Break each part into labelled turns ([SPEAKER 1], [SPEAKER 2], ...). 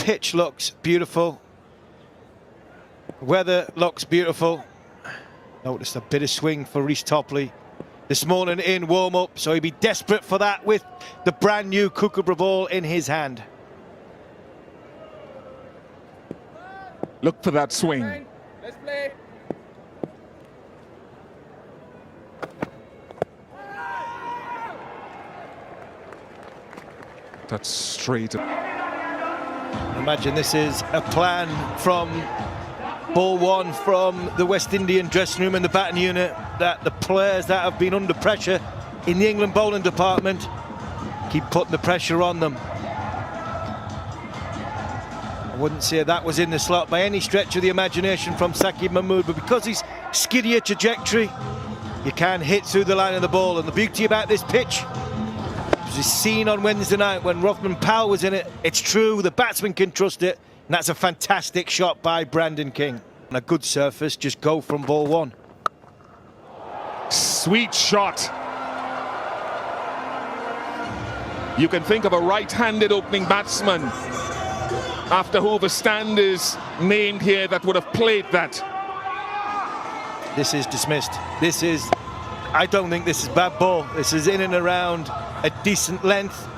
[SPEAKER 1] pitch looks beautiful. Weather looks beautiful. Noticed a bit of swing for Reece Topley this morning in warm-up, so he'd be desperate for that with the brand new Kookaburra ball in his hand.
[SPEAKER 2] Look for that swing.
[SPEAKER 3] Let's play.
[SPEAKER 2] That's straight.
[SPEAKER 1] Imagine this is a plan from ball one from the West Indian dressing room and the batting unit, that the players that have been under pressure in the England bowling department keep putting the pressure on them. I wouldn't say that was in the slot by any stretch of the imagination from Saqib Mahmood, but because he's skiddier trajectory, you can hit through the line of the ball. And the beauty about this pitch, as we've seen on Wednesday night when Rothman Powell was in it, it's true, the batsman can trust it, and that's a fantastic shot by Brandon King. On a good surface, just go from ball one.
[SPEAKER 2] Sweet shot. You can think of a right-handed opening batsman after Hoover Stand is named here that would have played that.
[SPEAKER 1] This is dismissed. This is, I don't think this is bad ball. This is in and around a decent length,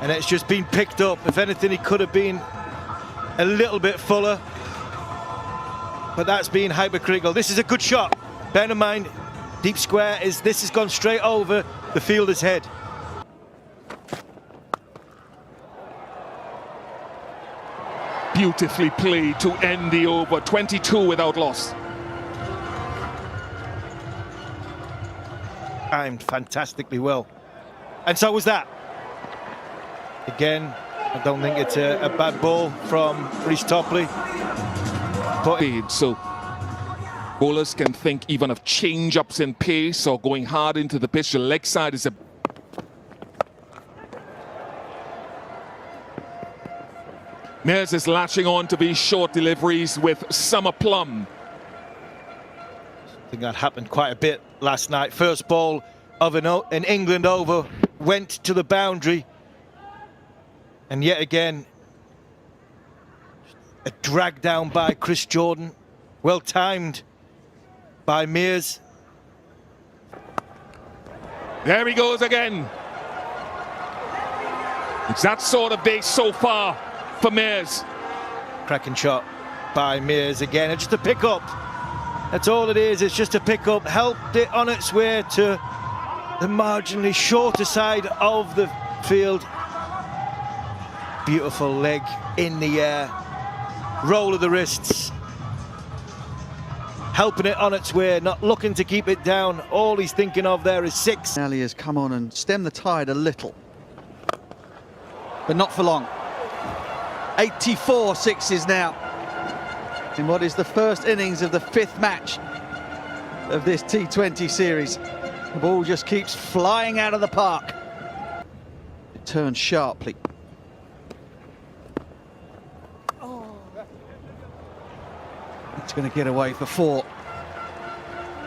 [SPEAKER 1] and it's just been picked up. If anything, he could have been a little bit fuller, but that's been hypercritical. This is a good shot. Bear in mind, deep square is, this has gone straight over the fielder's head.
[SPEAKER 2] Beautifully played to end the over. 22 without loss.
[SPEAKER 1] Timed fantastically well, and so was that. Again, I don't think it's a bad ball from Reece Topley. But
[SPEAKER 2] so bowlers can think even of change-ups in pace or going hard into the pitch. The leg side is a... Mears is latching on to these short deliveries with some aplomb.
[SPEAKER 1] I think that happened quite a bit last night. First ball of an England over went to the boundary, and yet again a drag down by Chris Jordan, well timed by Mears.
[SPEAKER 2] There he goes again. It's that sort of day so far for Mears.
[SPEAKER 1] Cracking shot by Mears again, and just a pick up. That's all it is, it's just a pick up. Helped it on its way to the marginally shorter side of the field. Beautiful leg in the air. Roll of the wrists. Helping it on its way, not looking to keep it down. All he's thinking of there is six.
[SPEAKER 4] Ali has come on and stemmed the tide a little, but not for long. 84 sixes now in what is the first innings of the fifth match of this T20 series. The ball just keeps flying out of the park. It turns sharply. It's going to get away for four.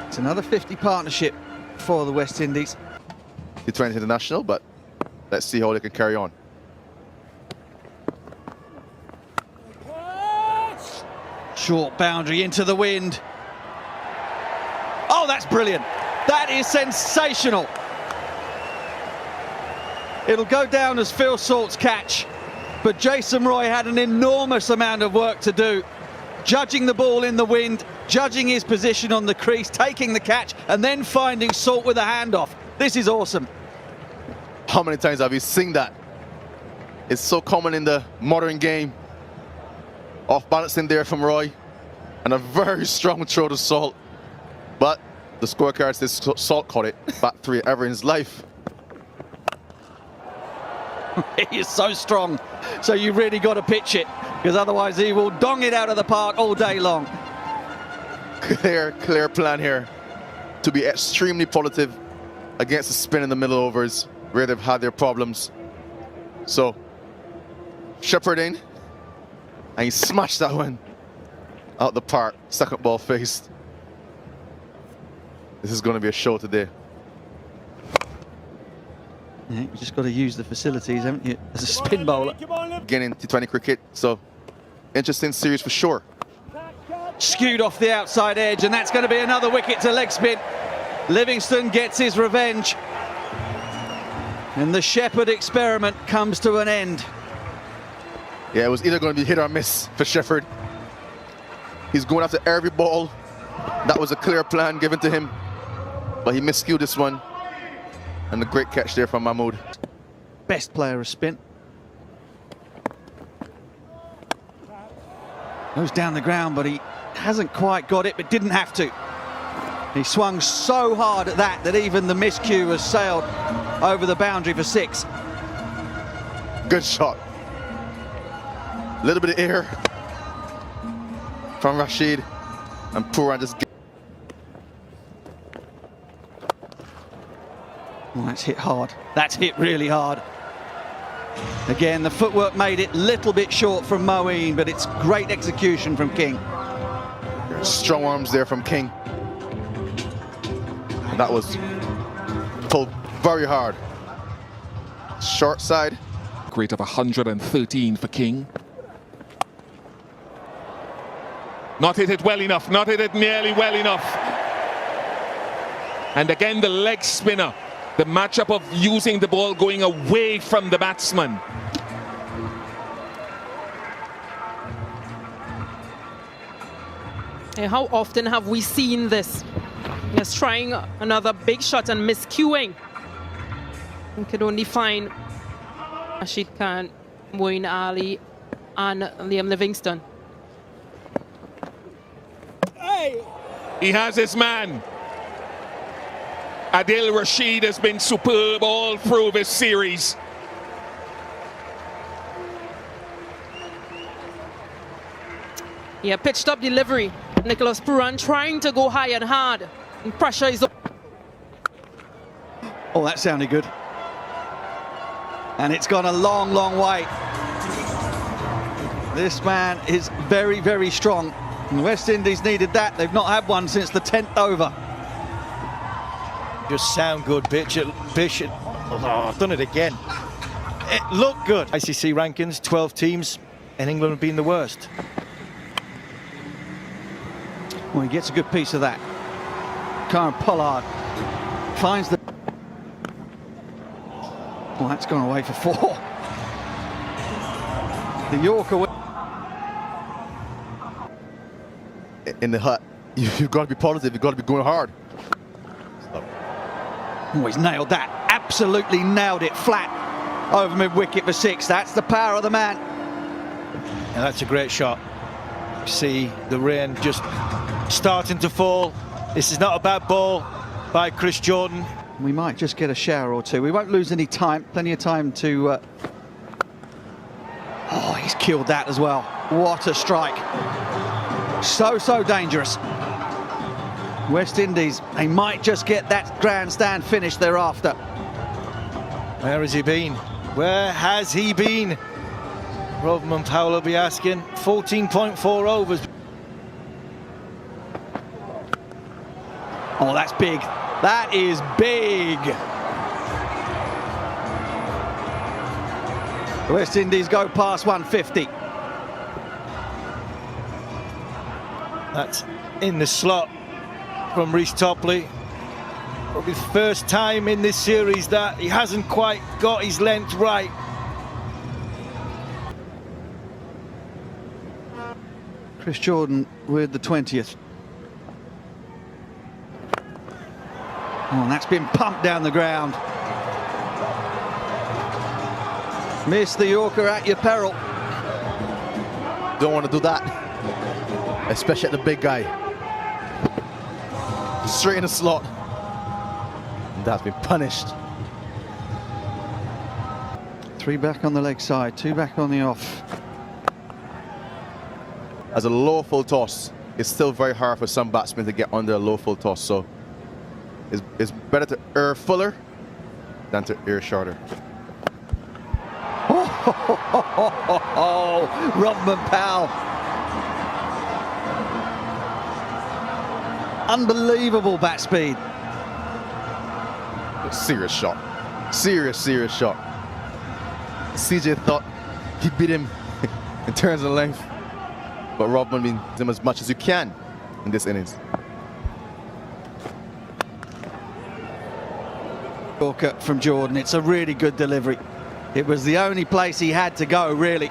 [SPEAKER 4] It's another 50 partnership for the West Indies.
[SPEAKER 5] T20 international, but let's see how they can carry on.
[SPEAKER 4] Short boundary into the wind. Oh, that's brilliant. That is sensational. It'll go down as Phil Salt's catch, but Jason Roy had an enormous amount of work to do, judging the ball in the wind, judging his position on the crease, taking the catch, and then finding Salt with a handoff. This is awesome.
[SPEAKER 5] How many times have you seen that? It's so common in the modern game. Off balancing there from Roy, and a very strong throw to Salt. But the scorecard says Salt caught it. Bat three ever in his life.
[SPEAKER 4] He is so strong, so you really got to pitch it, because otherwise he will dong it out of the park all day long.
[SPEAKER 5] Clear plan here to be extremely positive against the spin in the middle overs where they've had their problems. So Shepherd in, and he smashed that one out the park. Second ball faced. This is going to be a show today.
[SPEAKER 4] Yeah, you just got to use the facilities, haven't you, as a spin bowler.
[SPEAKER 5] Again in T20 cricket, so interesting series for sure.
[SPEAKER 4] Skewed off the outside edge, and that's going to be another wicket to leg spin. Livingston gets his revenge. And the Shepherd experiment comes to an end.
[SPEAKER 5] Yeah, it was either going to be hit or miss for Shepherd. He's going after every ball. That was a clear plan given to him, but he miscued this one. And a great catch there from Mahmood.
[SPEAKER 4] Best player of spin. Goes down the ground, but he hasn't quite got it, but didn't have to. He swung so hard at that even the miscue has sailed over the boundary for 6.
[SPEAKER 5] Good shot. A little bit of air from Rashid, and Pooran just.
[SPEAKER 4] Well, that's hit hard. That's hit really hard. Again, the footwork made it a little bit short from Moeen, but it's great execution from King.
[SPEAKER 5] Strong arms there from King. And that was pulled very hard. Short side.
[SPEAKER 2] Rate of 113 for King. Not hit it well enough, not hit it nearly well enough. And again, the leg spinner. The matchup of using the ball going away from the batsman.
[SPEAKER 3] And how often have we seen this? He's trying another big shot and miscuing. We could only find Rashid Khan, Moeen Ali, and Liam Livingston.
[SPEAKER 2] He has his man. Adil Rashid has been superb all through this series.
[SPEAKER 3] Yeah, pitched up delivery. Nicholas Pooran trying to go high and hard. And pressure is up.
[SPEAKER 4] Oh, that sounded good. And it's gone a long, long way. This man is very, very strong. And West Indies needed that. They've not had one since the 10th over.
[SPEAKER 1] Just sound good, Bishop. Oh, I've done it again. It looked good. ICC rankings, 12 teams, and England have been the worst.
[SPEAKER 4] Well, he gets a good piece of that. Karen Pollard finds the... Well, that's gone away for 4. The Yorker...
[SPEAKER 5] In the hut, you've got to be positive, you've got to be going hard.
[SPEAKER 4] Oh, he's nailed that. Absolutely nailed it flat over mid-wicket for 6. That's the power of the man.
[SPEAKER 1] And that's a great shot. See the rain just starting to fall. This is not a bad ball by Chris Jordan.
[SPEAKER 4] We might just get a shower or two. We won't lose any time. Plenty of time to... Oh, he's killed that as well. What a strike. So dangerous. West Indies, they might just get that grandstand finish thereafter.
[SPEAKER 1] Where has he been? Where has he been? Rodman Powell will be asking. 14.4 overs.
[SPEAKER 4] Oh, that's big. That is big. West Indies go past 150.
[SPEAKER 1] That's in the slot from Reece Topley. Probably the first time in this series that he hasn't quite got his length right.
[SPEAKER 4] Chris Jordan with the 20th. Oh, and that's been pumped down the ground. Miss the Yorker at your peril.
[SPEAKER 5] Don't want to do that, especially at the big guy. Straight in the slot. And that's been punished.
[SPEAKER 4] 3 back on the leg side, 2 back on the off.
[SPEAKER 5] As a low full toss, it's still very hard for some batsmen to get under a low full toss, so it's better to err fuller than to err shorter.
[SPEAKER 4] Oh, Rodman Powell. Unbelievable bat speed.
[SPEAKER 5] A serious shot. Serious shot. CJ thought he beat him in terms of length, but Rodman beat him as much as you can in this innings.
[SPEAKER 4] Yorker from Jordan. It's a really good delivery. It was the only place he had to go, really,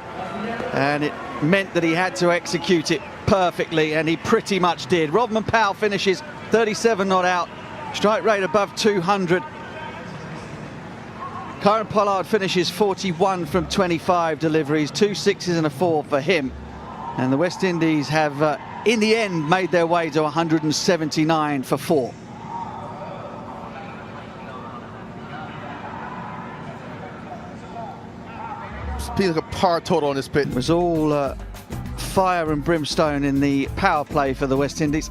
[SPEAKER 4] and it meant that he had to execute it perfectly, and he pretty much did. Rodman Powell finishes 37 not out, strike rate above 200. Kieron Pollard finishes 41 from 25 deliveries, 2 sixes and a 4 for him. And the West Indies have, in the end, made their way to 179 for 4.
[SPEAKER 5] Feels like a par total on this pitch.
[SPEAKER 4] It was all fire and brimstone in the power play for the West Indies.